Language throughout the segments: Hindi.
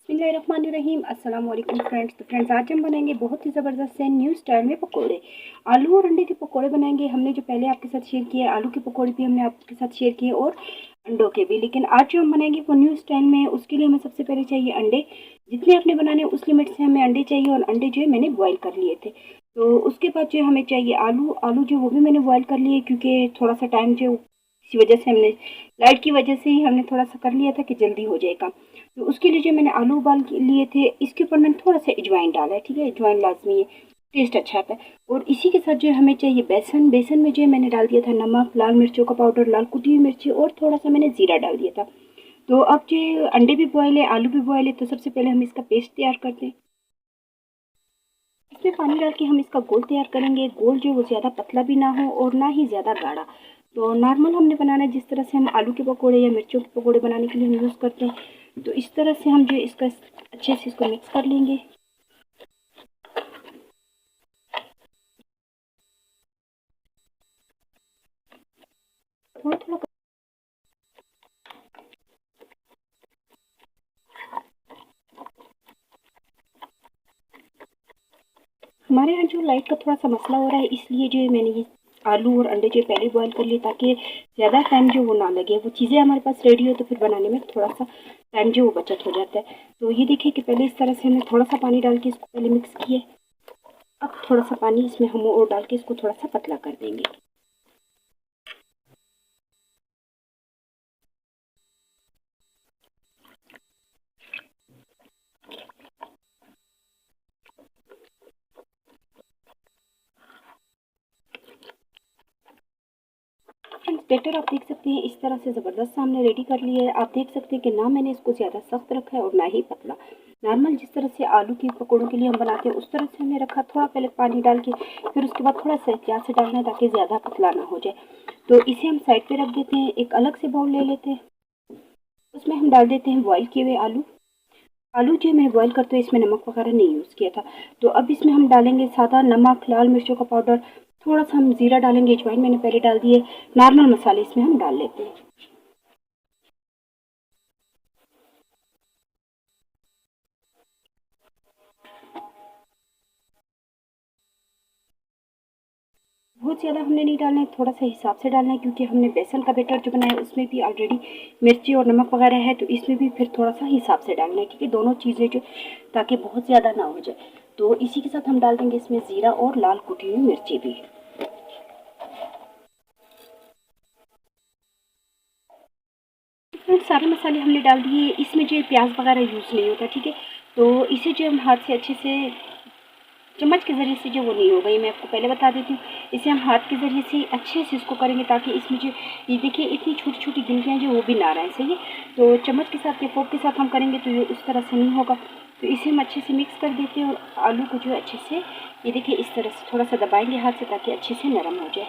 बिस्मिल्लाहिर्रहमानिर्रहीम। अस्सलाम वालेकुम फ्रेंड्स। तो फ्रेंड्स, आज हम बनाएंगे बहुत ही ज़बरदस्त से न्यू स्टाइल में पकोड़े। आलू और अंडे के पकोड़े बनाएंगे। हमने जो पहले आपके साथ शेयर किए आलू के पकोड़े भी हमने आपके साथ शेयर किए और अंडों के भी, लेकिन आज जो हम बनाएंगे वो न्यू स्टाइल में है। उसके लिए हमें सबसे पहले चाहिए अंडे। जितने आपने बनाने हैं उस लिमिट से हमें अंडे चाहिए, और अंडे जो है मैंने बॉयल कर लिए थे। तो उसके बाद जो हमें चाहिए आलू। आलू जो वो भी मैंने बॉयल कर लिए, क्योंकि थोड़ा सा टाइम जो इसी वजह से हमने लाइट की वजह से ही हमने थोड़ा सा कर लिया था कि जल्दी हो जाएगा। तो उसके लिए जो मैंने आलू उबाल के लिए थे, इसके ऊपर मैंने थोड़ा सा अजवाइन डाला है। ठीक है, अजवाइन लाजमी है, टेस्ट अच्छा आता है। और इसी के साथ जो हमें चाहिए बेसन। बेसन में जो मैंने डाल दिया था नमक, लाल मिर्चों का पाउडर, लाल कुटी हुई मिर्ची और थोड़ा सा मैंने जीरा डाल दिया था। तो अब जो अंडे भी बॉयल है, आलू भी बॉयल है, तो सबसे पहले हम इसका पेस्ट तैयार करते हैं। इसमें पानी डाल के हम इसका घोल तैयार करेंगे। घोल जो वो ज़्यादा पतला भी ना हो और ना ही ज़्यादा गाढ़ा। तो नॉर्मल हमने बनाना है जिस तरह से हम आलू के पकोड़े या मिर्चों के पकोड़े बनाने के लिए हम यूज़ करते हैं। तो इस तरह से हम जो इसका अच्छे से इसको मिक्स कर लेंगे। थोड़ा थोड़ा हमारे यहाँ जो लाइट का थोड़ा सा मसला हो रहा है, इसलिए जो है मैंने ये आलू और अंडे जो पहले बॉयल कर लिए, ताकि ज़्यादा टाइम जो वो ना लगे। वो चीज़ें हमारे पास रेडी हो तो फिर बनाने में थोड़ा सा टाइम जो वो बचत हो जाता है। तो ये देखिए कि पहले इस तरह से हमने थोड़ा सा पानी डाल के इसको पहले मिक्स किया। अब थोड़ा सा पानी इसमें हम और डाल के इसको थोड़ा सा पतला कर देंगे। बैटर आप देख सकते हैं इस तरह से ज़बरदस्त हमने रेडी कर लिया है। आप देख सकते हैं कि ना मैंने इसको ज़्यादा सख्त रखा है और ना ही पतला। नॉर्मल जिस तरह से आलू के पकौड़ों के लिए हम बनाते हैं उस तरह से हमने रखा। थोड़ा पहले पानी डाल के फिर उसके बाद थोड़ा सा एहतियात से डालना है ताकि ज़्यादा पतला ना हो जाए। तो इसे हम साइड पे रख देते हैं। एक अलग से बाउल ले लेते हैं, उसमें हम डाल देते हैं बॉयल किए हुए आलू। आलू जो मैं बॉयल करते हुए इसमें नमक वगैरह नहीं यूज़ किया था। तो अब इसमें हम डालेंगे सादा नमक, लाल मिर्चों का पाउडर, थोड़ा सा हम ज़ीरा डालेंगे, अजवाइन मैंने पहले डाल दिए। नॉर्मल मसाले इसमें हम डाल लेते हैं। बहुत ज़्यादा हमने नहीं डालना है, थोड़ा सा हिसाब से डालना है, क्योंकि हमने बेसन का बैटर जो बनाया है उसमें भी ऑलरेडी मिर्ची और नमक वगैरह है। तो इसमें भी फिर थोड़ा सा हिसाब से डालना है, ठीक है, दोनों चीज़ें जो, ताकि बहुत ज़्यादा ना हो जाए। तो इसी के साथ हम डाल देंगे इसमें ज़ीरा और लाल कुटी हुई मिर्ची भी। फ्रेंड्स, सारे मसाले हमने डाल दिए। इसमें जो प्याज वगैरह यूज़ नहीं होता, ठीक है। तो इसे जो हम हाथ से अच्छे से चम्मच के ज़रिए से जो वो नहीं होगा, ये मैं आपको पहले बता देती हूँ। इसे हम हाथ के ज़रिए से अच्छे से इसको करेंगे, ताकि इसमें जो ये देखिए इतनी छोटी छोटी गिल्टियाँ जो वो भी ना रहें, सही है। तो चम्मच के साथ या फोर्क के साथ हम करेंगे तो ये उस तरह से नहीं होगा। तो इसे हम अच्छे से मिक्स कर देते हैं और आलू को जो है अच्छे से, ये देखिए इस तरह से थोड़ा सा दबाएंगे हाथ से, ताकि अच्छे से नरम हो जाए।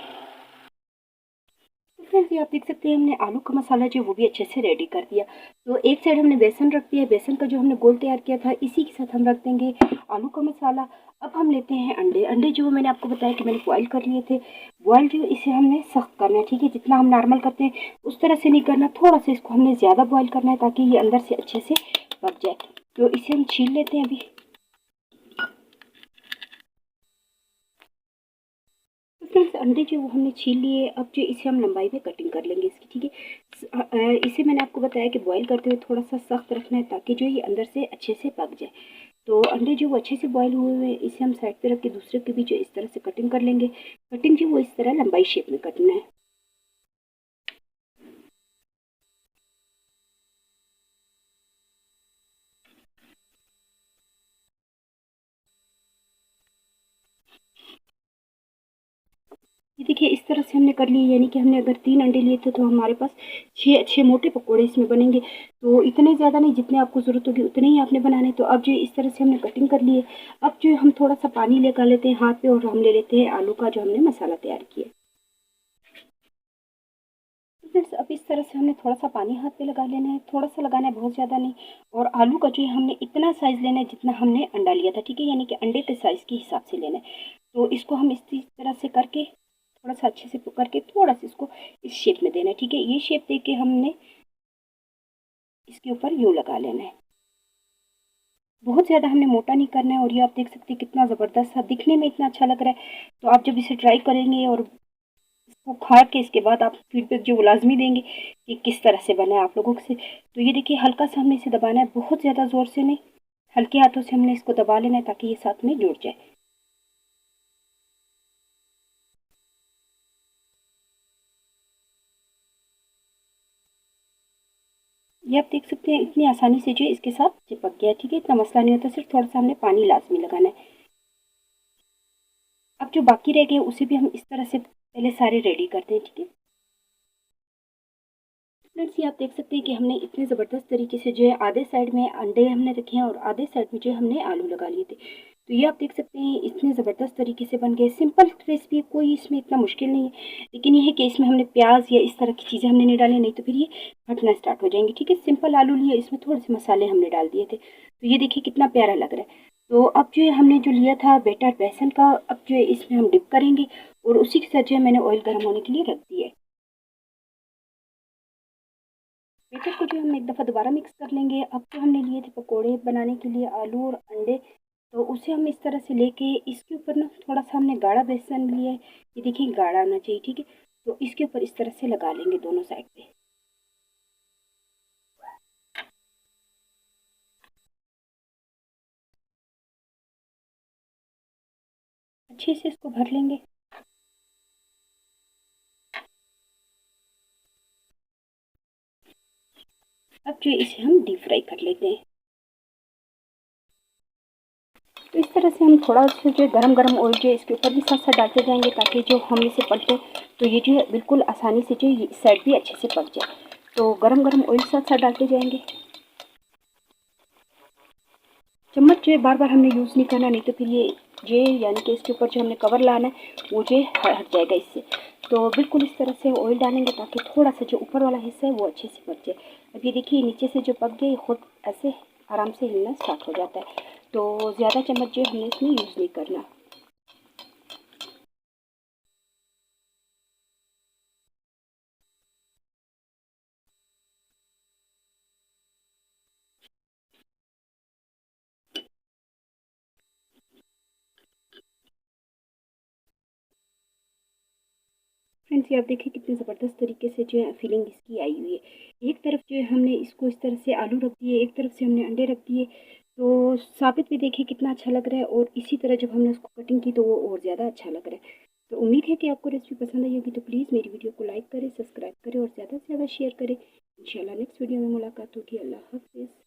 तो फ्रेंड्स, ये आप देख सकते हैं हमने आलू का मसाला जो है वो भी अच्छे से रेडी कर दिया। तो एक साइड हमने बेसन रख दिया। बेसन का जो हमने गोल तैयार किया था, इसी के साथ हम रख देंगे आलू का मसाला। अब हम लेते हैं अंडे। अंडे जो मैंने आपको बताया कि मैंने बॉयल कर लिए थे। बॉयल जो इसे हमने सख्त करना है, ठीक है, जितना हम नॉर्मल करते हैं उस तरह से नहीं करना, थोड़ा सा इसको हमने ज़्यादा बॉयल करना है ताकि ये अंदर से अच्छे से पक जाए। तो इसे हम छील लेते हैं अभी। तो फ्रेंड्स, अंडे जो वो हमने छील लिए। अब जो इसे हम लंबाई में कटिंग कर लेंगे इसकी, ठीक है। इसे मैंने आपको बताया कि बॉईल करते हुए थोड़ा सा सख्त रखना है, ताकि जो ये अंदर से अच्छे से पक जाए। तो अंडे जो वो अच्छे से बॉईल हुए हुए हैं, इसे हम साइड पे रख के दूसरे के भी जो इस तरह से कटिंग कर लेंगे। कटिंग जो वो इस तरह लंबाई शेप में कटना है। ये देखिए इस तरह से हमने कर लिए, यानी कि हमने अगर 3 अंडे लिए थे तो हमारे पास 6 अच्छे मोटे पकोड़े इसमें बनेंगे। तो इतने ज़्यादा नहीं, जितने आपको ज़रूरत होगी उतने ही आपने बनाने। तो अब जो इस तरह से हमने कटिंग कर लिए। अब जो हम थोड़ा सा पानी लेकर लेते हैं हाथ पे, और हम ले लेते हैं आलू का जो हमने मसाला तैयार किया। तो फ्रेंड्स, अब इस तरह से हमने थोड़ा सा पानी हाथ पे लगा लेना है, थोड़ा सा लगाना है, बहुत ज़्यादा नहीं। और आलू का जो है हमने इतना साइज़ लेना है जितना हमने अंडा लिया था, ठीक है, यानी कि अंडे के साइज़ के हिसाब से लेना है। तो इसको हम इस तरह से करके थोड़ा सा अच्छे से करके थोड़ा सा इसको इस शेप में देना है, ठीक है। ये शेप दे के हमने इसके ऊपर यूँ लगा लेना है। बहुत ज़्यादा हमने मोटा नहीं करना है। और ये आप देख सकते हैं कितना ज़बरदस्त सा दिखने में इतना अच्छा लग रहा है। तो आप जब इसे ट्राई करेंगे और इसको खा के इसके बाद आप फीडबैक जो वो लाजमी देंगे कि किस तरह से बना है आप लोगों से। तो ये देखिए हल्का सा हमने इसे दबाना है, बहुत ज़्यादा ज़ोर से नहीं, हल्के हाथों से हमने इसको दबा लेना है ताकि ये साथ में जुड़ जाए। ये आप देख सकते हैं इतनी आसानी से जो है इसके साथ चिपक गया। ठीक है, इतना मसला नहीं होता, सिर्फ थोड़ा सा हमने पानी लाजमी लगाना है। अब जो बाकी रह गए उसे भी हम इस तरह से पहले सारे रेडी करते हैं। ठीक है फ्रेंड्स, ये आप देख सकते हैं कि हमने इतने ज़बरदस्त तरीके से जो है आधे साइड में अंडे हमने रखे हैं और आधे साइड में जो है हमने आलू लगा लिए थे। तो ये आप देख सकते हैं इतने ज़बरदस्त तरीके से बन गए। सिंपल रेसिपी है, कोई इसमें इतना मुश्किल नहीं है। लेकिन ये है कि इसमें हमने प्याज या इस तरह की चीज़ें हमने नहीं डाली, नहीं तो फिर ये फटना स्टार्ट हो जाएंगी। ठीक है, सिंपल आलू लिए, इसमें थोड़े से मसाले हमने डाल दिए थे। तो ये देखिए कितना प्यारा लग रहा है। तो अब जो है हमने जो लिया था बेटर बेसन का, अब जो है इसमें हम डिप करेंगे और उसी के साथ जो है मैंने ऑयल गर्म होने के लिए रख दिया है। बेटर को जो हम एक दफ़ा दोबारा मिक्स कर लेंगे। अब जो हमने लिए थे पकोड़े बनाने के लिए आलू और अंडे, तो उसे हम इस तरह से लेके इसके ऊपर ना थोड़ा सा हमने गाढ़ा बेसन लिया है। ये देखिए गाढ़ा आना चाहिए। ठीक है, तो इसके ऊपर इस तरह से लगा लेंगे दोनों साइड पे। अच्छे से इसको भर लेंगे। अब जो है इसे हम डीप फ्राई कर लेते हैं। तो इस तरह से हम थोड़ा सा जो है गरम गरम ऑयल जो है इसके ऊपर भी साथ साथ डालते जाएंगे ताकि जो हम इसे पलटे तो ये जो है बिल्कुल आसानी से जो है इस साइड भी अच्छे से पक जाए। तो गरम गरम ऑयल साथ साथ डालते जाएंगे। चम्मच जो है बार बार हमने यूज़ नहीं करना, नहीं तो फिर ये यानी कि इसके ऊपर जो हमने कवर लाना है वो जो है हट जाएगा इससे। तो बिल्कुल इस तरह से ऑयल डालेंगे ताकि थोड़ा सा जो ऊपर वाला हिस्सा है वो अच्छे से पक जाए। अब ये देखिए नीचे से जो पक गए खुद ऐसे आराम से हिलना स्टार्ट हो जाता है। तो ज़्यादा चम्मच जो है हमने इसमें यूज़ नहीं करना। फ्रेंड्स, ये आप देखिए कितने ज़बरदस्त तरीके से जो है फीलिंग इसकी आई हुई है। एक तरफ जो है हमने इसको इस तरह से आलू रख दिए, एक तरफ से हमने अंडे रख दिए। तो साबित भी देखिए कितना अच्छा लग रहा है और इसी तरह जब हमने उसको कटिंग की तो वो और ज़्यादा अच्छा लग रहा है। तो उम्मीद है कि आपको रेसिपी पसंद आई होगी। तो प्लीज़ मेरी वीडियो को लाइक करें, सब्सक्राइब करें और ज़्यादा से ज़्यादा शेयर करें। इंशाल्लाह नेक्स्ट वीडियो में मुलाकात होगी। अल्लाह हाफ़िज़।